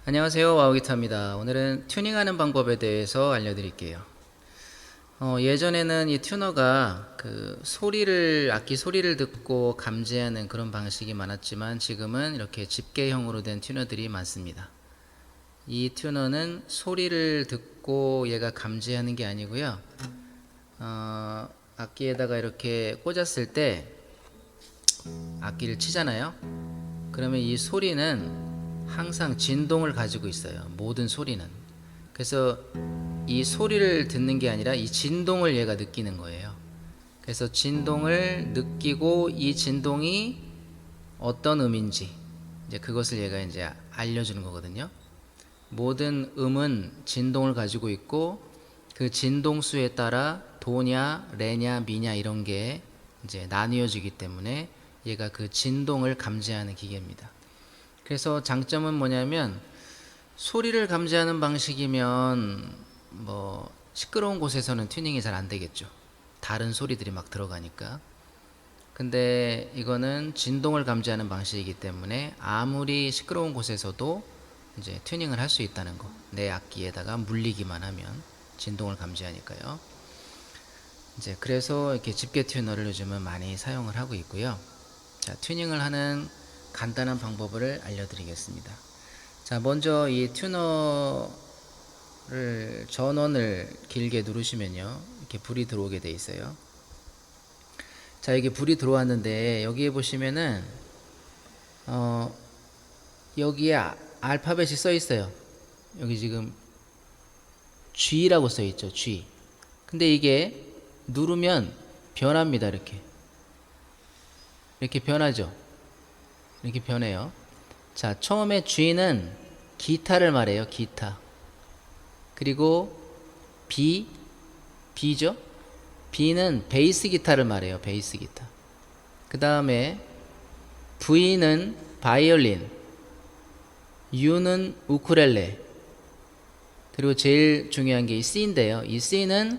안녕하세요, 와우기타입니다. 오늘은 튜닝하는 방법에 대해서 알려드릴게요. 예전에는 이 튜너가 악기 소리를 듣고 감지하는 그런 방식이 많았지만 지금은 이렇게 집게형으로 된 튜너들이 많습니다. 이 튜너는 소리를 듣고 얘가 감지하는 게 아니고요. 악기에다가 이렇게 꽂았을 때 악기를 치잖아요. 그러면 이 소리는 항상 진동을 가지고 있어요. 모든 소리는. 그래서 이 소리를 듣는 게 아니라 이 진동을 얘가 느끼는 거예요. 그래서 진동을 느끼고 이 진동이 어떤 음인지 이제 그것을 얘가 이제 알려주는 거거든요. 모든 음은 진동을 가지고 있고 그 진동수에 따라 도냐, 레냐, 미냐 이런 게 이제 나뉘어지기 때문에 얘가 그 진동을 감지하는 기계입니다. 그래서 장점은 뭐냐면 소리를 감지하는 방식이면 시끄러운 곳에서는 튜닝이 잘 안 되겠죠. 다른 소리들이 막 들어가니까. 근데 이거는 진동을 감지하는 방식이기 때문에 아무리 시끄러운 곳에서도 이제 튜닝을 할 수 있다는 거. 내 악기에다가 물리기만 하면 진동을 감지하니까요. 이제 그래서 이렇게 집게 튜너를 요즘은 많이 사용을 하고 있고요. 자, 튜닝을 하는 간단한 방법을 알려드리겠습니다. 자, 먼저 이 튜너를 전원을 길게 누르시면요, 이렇게 불이 들어오게 돼 있어요. 자, 이게 불이 들어왔는데 여기에 보시면은 여기에 알파벳이 써 있어요. 여기 지금 G라고 써 있죠. G. 근데 이게 누르면 변합니다. 이렇게 변하죠. 이렇게 변해요. 자, 처음에 G는 기타를 말해요. 기타. 그리고 B죠? B는 베이스 기타를 말해요. 베이스 기타. 그 다음에 V는 바이올린, U는 우쿨렐레, 그리고 제일 중요한 게 이 C인데요. 이 C는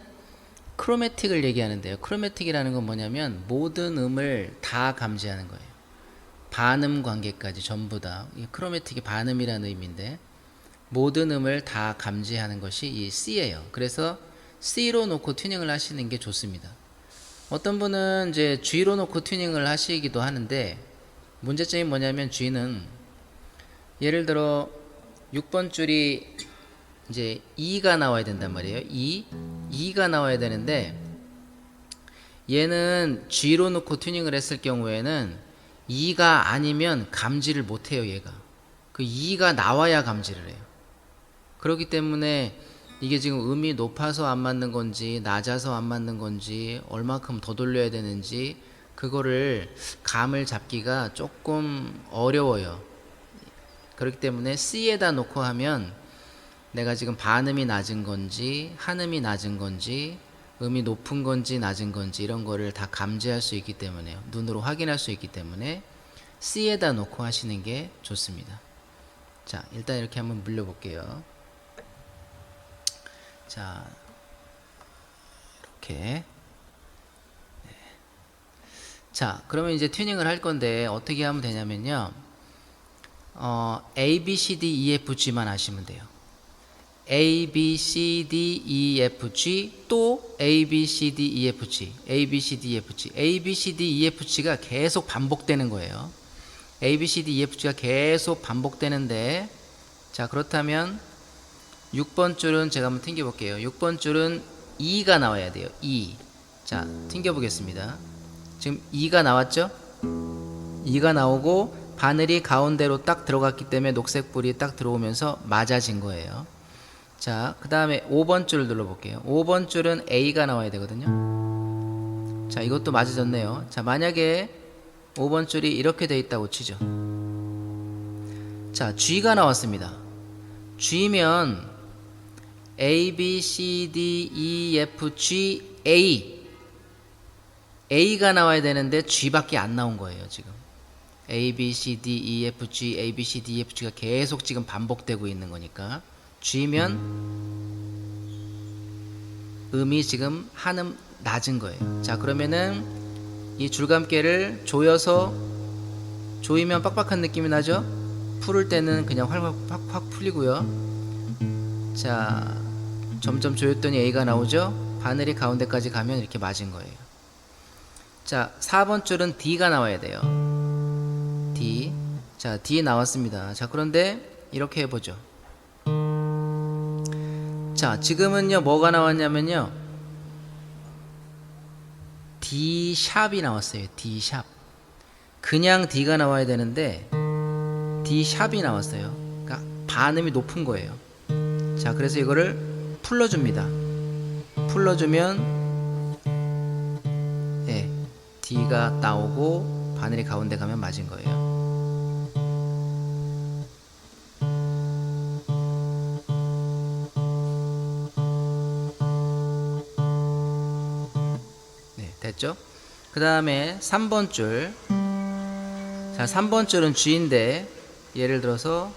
크로매틱을 얘기하는데요. 크로매틱이라는 건 뭐냐면 모든 음을 다 감지하는 거예요. 반음 관계까지 전부 다. 크로매틱이 반음이라는 의미인데 모든 음을 다 감지하는 것이 이 C예요. 그래서 C로 놓고 튜닝을 하시는 게 좋습니다. 어떤 분은 이제 G로 놓고 튜닝을 하시기도 하는데 문제점이 뭐냐면 G는 예를 들어 6번 줄이 이제 E가 나와야 된단 말이에요. E가 나와야 되는데 얘는 G로 놓고 튜닝을 했을 경우에는 E가 아니면 감지를 못해요. 얘가 그 E가 나와야 감지를 해요. 그렇기 때문에 이게 지금 음이 높아서 안 맞는 건지 낮아서 안 맞는 건지 얼마큼 더 돌려야 되는지 그거를 감을 잡기가 조금 어려워요. 그렇기 때문에 C에다 놓고 하면 내가 지금 반음이 낮은 건지 한음이 낮은 건지 음이 높은 건지 낮은 건지 이런 거를 다 감지할 수 있기 때문에요. 눈으로 확인할 수 있기 때문에 C에다 놓고 하시는 게 좋습니다. 자, 일단 이렇게 한번 물려 볼게요. 자, 이렇게. 자, 그러면 이제 튜닝을 할 건데 어떻게 하면 되냐면요. A, B, C, D, E, F, G만 하시면 돼요. A, B, C, D, E, F, G 또 A, B, C, D, E, F, G A, B, C, D, E, F, G A, B, C, D, E, F, G가 계속 반복되는 거예요. A, B, C, D, E, F, G가 계속 반복되는데 자, 그렇다면 6번 줄은 제가 한번 튕겨 볼게요. 6번 줄은 E가 나와야 돼요. E. 자, 튕겨 보겠습니다. 지금 E가 나왔죠? E가 나오고 바늘이 가운데로 딱 들어갔기 때문에 녹색 불이 딱 들어오면서 맞아진 거예요. 자, 그 다음에 5번 줄을 눌러볼게요. 5번 줄은 A가 나와야 되거든요. 자, 이것도 맞아졌네요. 자, 만약에 5번 줄이 이렇게 돼 있다고 치죠. 자, G가 나왔습니다. G면 A, B, C, D, E, F, G, A가 나와야 되는데 G밖에 안 나온 거예요. 지금 A, B, C, D, E, F, G, A, B, C, D, E, F, G가 계속 지금 반복되고 있는 거니까 G면 음이 지금 한음 낮은 거예요. 자, 그러면은 이 줄감개를 조여서 조이면 빡빡한 느낌이 나죠? 풀을 때는 그냥 확 풀리고요. 자, 점점 조였더니 A가 나오죠. 바늘이 가운데까지 가면 이렇게 맞은 거예요. 자, 4번 줄은 D가 나와야 돼요. D. 자, D 나왔습니다. 자, 그런데 이렇게 해보죠. 자, 지금은요 뭐가 나왔냐면요, D 샵이 나왔어요. D 샵. 그냥 D가 나와야 되는데 D 샵이 나왔어요. 그러니까 반음이 높은 거예요. 자, 그래서 이거를 풀러줍니다. 풀러주면 D가 나오고 바늘이 가운데 가면 맞은 거예요. 됐죠? 그 다음에 3번 줄. 자, 3번 줄은 G인데 예를 들어서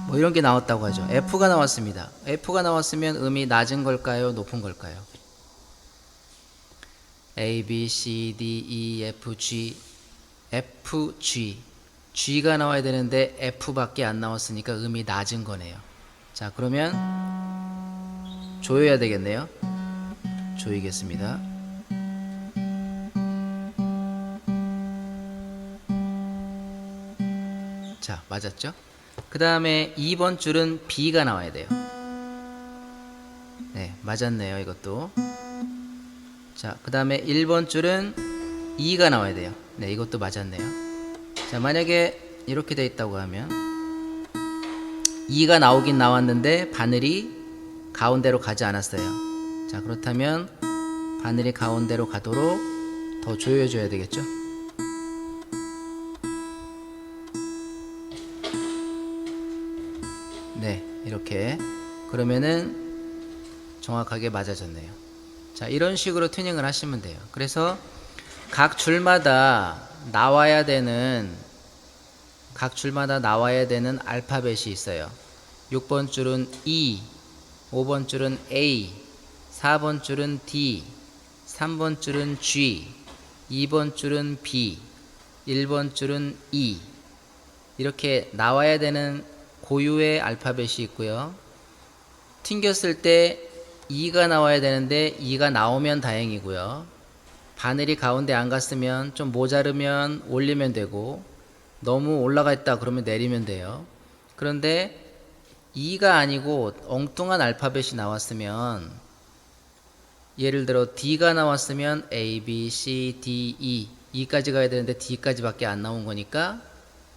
뭐 이런 게 나왔다고 하죠. F가 나왔습니다. F가 나왔으면 음이 낮은 걸까요? 높은 걸까요? A, B, C, D, E, F, G. F, G. G가 나와야 되는데 F밖에 안 나왔으니까 음이 낮은 거네요. 자, 그러면 조여야 되겠네요. 조이겠습니다. 자, 맞았죠? 그 다음에 2번 줄은 B가 나와야 돼요. 네, 맞았네요. 이것도. 자, 그 다음에 1번 줄은 E가 나와야 돼요. 네, 이것도 맞았네요. 자, 만약에 이렇게 돼 있다고 하면 E가 나오긴 나왔는데 바늘이 가운데로 가지 않았어요. 자, 그렇다면 바늘이 가운데로 가도록 더 조여줘야 되겠죠? 네, 이렇게. 그러면은 정확하게 맞아졌네요. 자, 이런 식으로 튜닝을 하시면 돼요. 그래서 각 줄마다 나와야 되는 알파벳이 있어요. 6번 줄은 E, 5번 줄은 A, 4번 줄은 D, 3번 줄은 G, 2번 줄은 B, 1번 줄은 E. 이렇게 나와야 되는 고유의 알파벳이 있고요. 튕겼을 때 E가 나와야 되는데 E가 나오면 다행이고요. 바늘이 가운데 안 갔으면 좀 모자르면 올리면 되고, 너무 올라가 있다 그러면 내리면 돼요. 그런데 E가 아니고 엉뚱한 알파벳이 나왔으면, 예를 들어 D가 나왔으면 A, B, C, D, E, E까지 가야 되는데 D까지 밖에 안 나온 거니까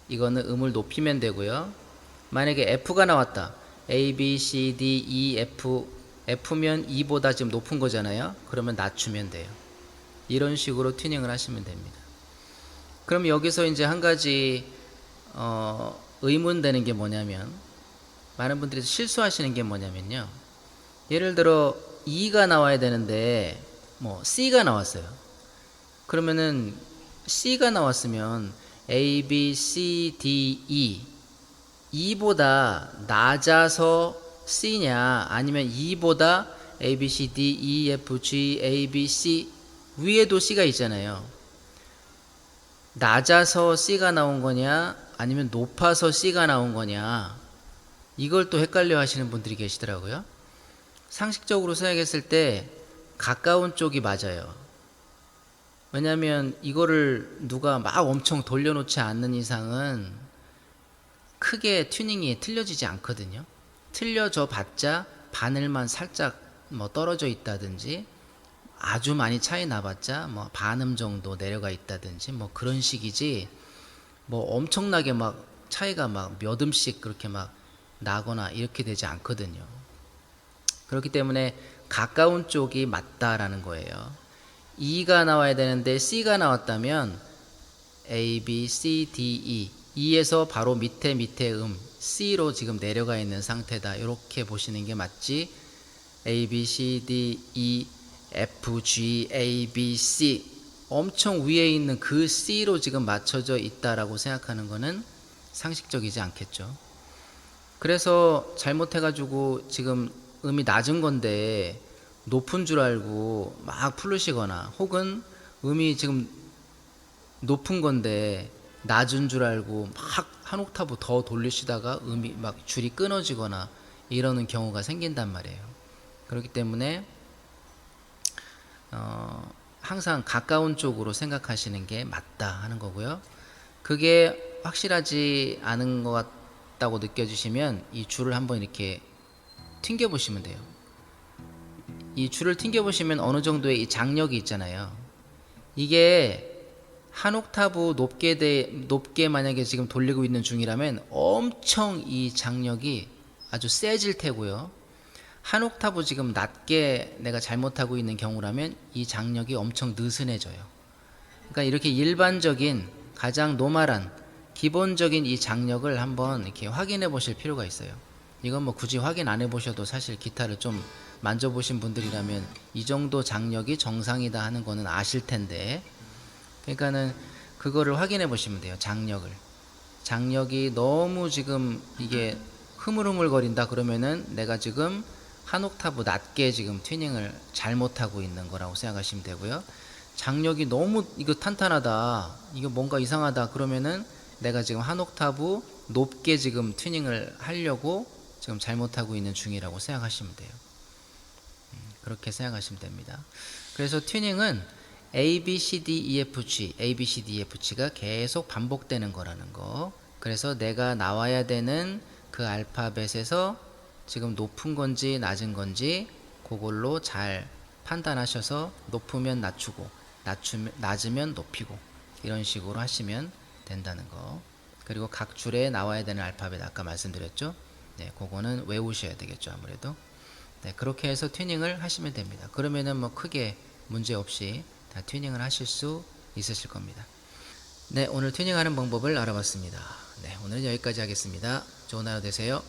이거는 음을 높이면 되고요. 만약에 F가 나왔다. A, B, C, D, E, F. F면 E보다 지금 높은 거잖아요. 그러면 낮추면 돼요. 이런 식으로 튜닝을 하시면 됩니다. 그럼 여기서 이제 한 가지 의문되는 게 뭐냐면, 많은 분들이 실수하시는 게 뭐냐면요, 예를 들어 E가 나와야 되는데 뭐 C가 나왔어요. 그러면은 C가 나왔으면 A, B, C, D, E, E보다 낮아서 C냐, 아니면 E보다 A, B, C, D, E, F, G, A, B, C, 위에도 C가 있잖아요. 낮아서 C가 나온 거냐, 아니면 높아서 C가 나온 거냐, 이걸 또 헷갈려 하시는 분들이 계시더라고요. 상식적으로 생각했을 때 가까운 쪽이 맞아요. 왜냐하면 이거를 누가 막 엄청 돌려놓지 않는 이상은 크게 튜닝이 틀려지지 않거든요. 틀려져 봤자 바늘만 살짝 뭐 떨어져 있다든지, 아주 많이 차이 나봤자 뭐 반음 정도 내려가 있다든지 뭐 그런 식이지, 뭐 엄청나게 막 차이가 막 몇 음씩 그렇게 막 나거나 이렇게 되지 않거든요. 그렇기 때문에 가까운 쪽이 맞다라는 거예요. E가 나와야 되는데 C가 나왔다면 A, B, C, D, E, E에서 바로 밑에 C로 지금 내려가 있는 상태다, 이렇게 보시는 게 맞지, A, B, C, D, E, F, G, A, B, C 엄청 위에 있는 그 C로 지금 맞춰져 있다라고 생각하는 거는 상식적이지 않겠죠. 그래서 잘못해가지고 지금 음이 낮은 건데 높은 줄 알고 막 풀으시거나, 혹은 음이 지금 높은 건데 낮은 줄 알고 막 한 옥타브 더 돌리시다가 음이 막 줄이 끊어지거나 이러는 경우가 생긴단 말이에요. 그렇기 때문에 항상 가까운 쪽으로 생각하시는 게 맞다 하는 거고요. 그게 확실하지 않은 것 같다고 느껴지시면 이 줄을 한번 이렇게 튕겨 보시면 돼요. 이 줄을 튕겨 보시면 어느 정도의 이 장력이 있잖아요. 이게 한 옥타브 높게 만약에 지금 돌리고 있는 중이라면 엄청 이 장력이 아주 세질 테고요. 한 옥타브 지금 낮게 내가 잘못하고 있는 경우라면 이 장력이 엄청 느슨해져요. 그러니까 이렇게 일반적인 가장 노멀한 기본적인 이 장력을 한번 이렇게 확인해 보실 필요가 있어요. 이건 뭐 굳이 확인 안 해 보셔도 사실 기타를 좀 만져보신 분들이라면 이 정도 장력이 정상이다 하는 거는 아실 텐데, 그러니까는 그거를 확인해 보시면 돼요. 장력이 너무 지금 이게 흐물흐물거린다 그러면은 내가 지금 한 옥타브 낮게 지금 튜닝을 잘못하고 있는 거라고 생각하시면 되고요. 장력이 너무 이거 탄탄하다, 이거 뭔가 이상하다 그러면은 내가 지금 한 옥타브 높게 지금 튜닝을 하려고 지금 잘못하고 있는 중이라고 생각하시면 돼요. 그렇게 생각하시면 됩니다. 그래서 튜닝은 A, B, C, D, E, F, G, A, B, C, D, E, F, G가 계속 반복되는 거라는 거. 그래서 내가 나와야 되는 그 알파벳에서 지금 높은 건지 낮은 건지 그걸로 잘 판단하셔서 높으면 낮추고 낮으면 높이고 이런 식으로 하시면 된다는 거. 그리고 각 줄에 나와야 되는 알파벳 아까 말씀드렸죠. 네, 그거는 외우셔야 되겠죠, 아무래도. 네, 그렇게 해서 튜닝을 하시면 됩니다. 그러면은 뭐 크게 문제 없이 다 튜닝을 하실 수 있으실 겁니다. 네, 오늘 튜닝하는 방법을 알아봤습니다. 네, 오늘은 여기까지 하겠습니다. 좋은 하루 되세요.